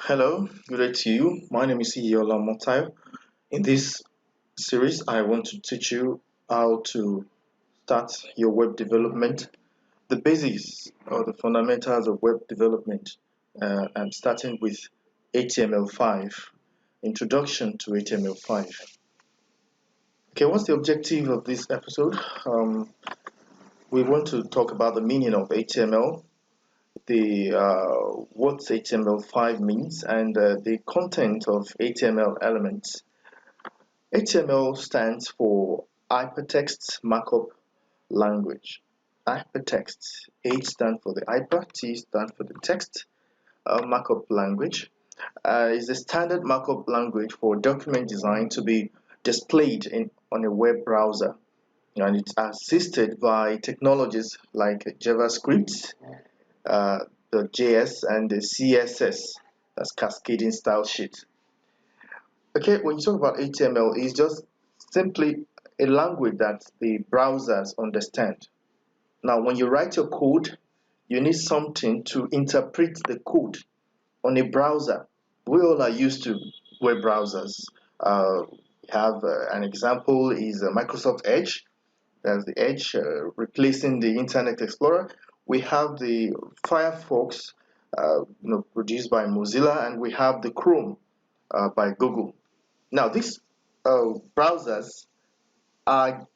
Hello, good day to you. My name is Iyiola Omotayo. In this series, I want to teach you how to start your web development, the basics or the fundamentals of web development. I'm starting with HTML5, introduction to HTML5. Okay, what's the objective of this episode? We want to talk about the meaning of HTML, the what HTML5 means, and the content of HTML elements. HTML stands for hypertext markup language. Hypertext. H stands for the hyper, T stands for the text markup language. Is a standard markup language for document design to be displayed on a web browser, and it's assisted by technologies like JavaScript, the JS, and the CSS, that's cascading style sheet. Okay, when you talk about HTML, it's just simply a language that the browsers understand. Now, when you write your code, you need something to interpret the code on a browser. We all are used to web browsers. Have an example is Microsoft Edge. That's the Edge replacing the Internet Explorer. We have the Firefox, produced by Mozilla, and we have the Chrome by Google. Now, these browsers are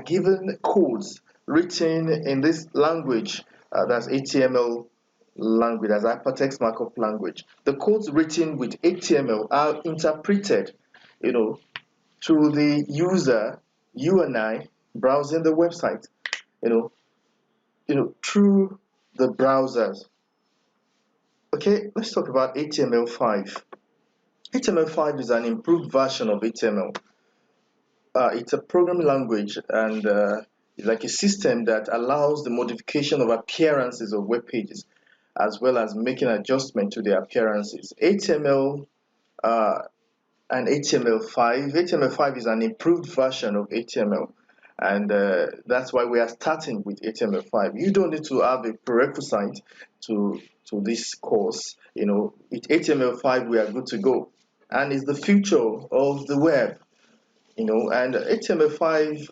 given codes written in this language, that's HTML language, that's hypertext markup language. The codes written with HTML are interpreted, to the user, you and I, browsing the website, through the browsers. Okay, let's talk about HTML5. HTML5 is an improved version of HTML. It's a programming language, and it's like a system that allows the modification of appearances of web pages, as well as making adjustment to the appearances. HTML and HTML5. HTML5 is an improved version of HTML, and that's why we are starting with HTML5. You don't need to have a prerequisite to this course. With HTML5 we are good to go, and it's the future of the web. And HTML5,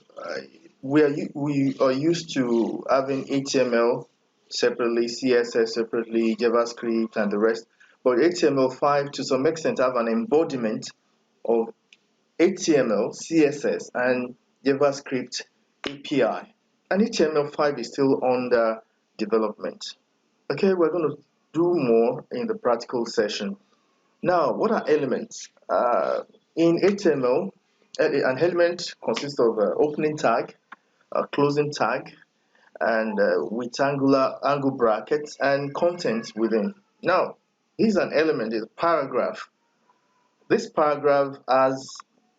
we are used to having HTML separately, CSS separately, JavaScript, and the rest. But HTML5 to some extent have an embodiment of HTML, CSS, and JavaScript API. And HTML5 is still under development. Okay, we're going to do more in the practical session. Now, what are elements? In HTML, an element consists of an opening tag, a closing tag, and with angle brackets and content within. Now, here's an element, is a paragraph. This paragraph has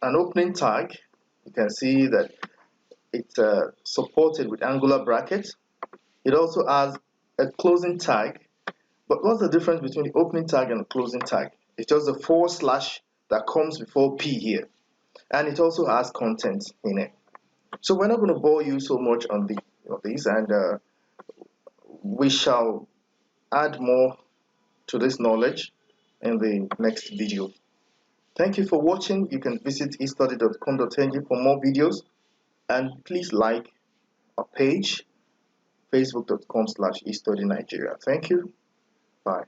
an opening tag. You can see that it's supported with angular brackets. It also has a closing tag. But what's the difference between the opening tag and the closing tag? It's just a / that comes before P here. And it also has content in it. So we're not going to bore you so much on these, and we shall add more to this knowledge in the next video. Thank you for watching. You can visit estudy.com.ng for more videos, and please like our page, facebook.com/estudynigeria. Thank you. Bye.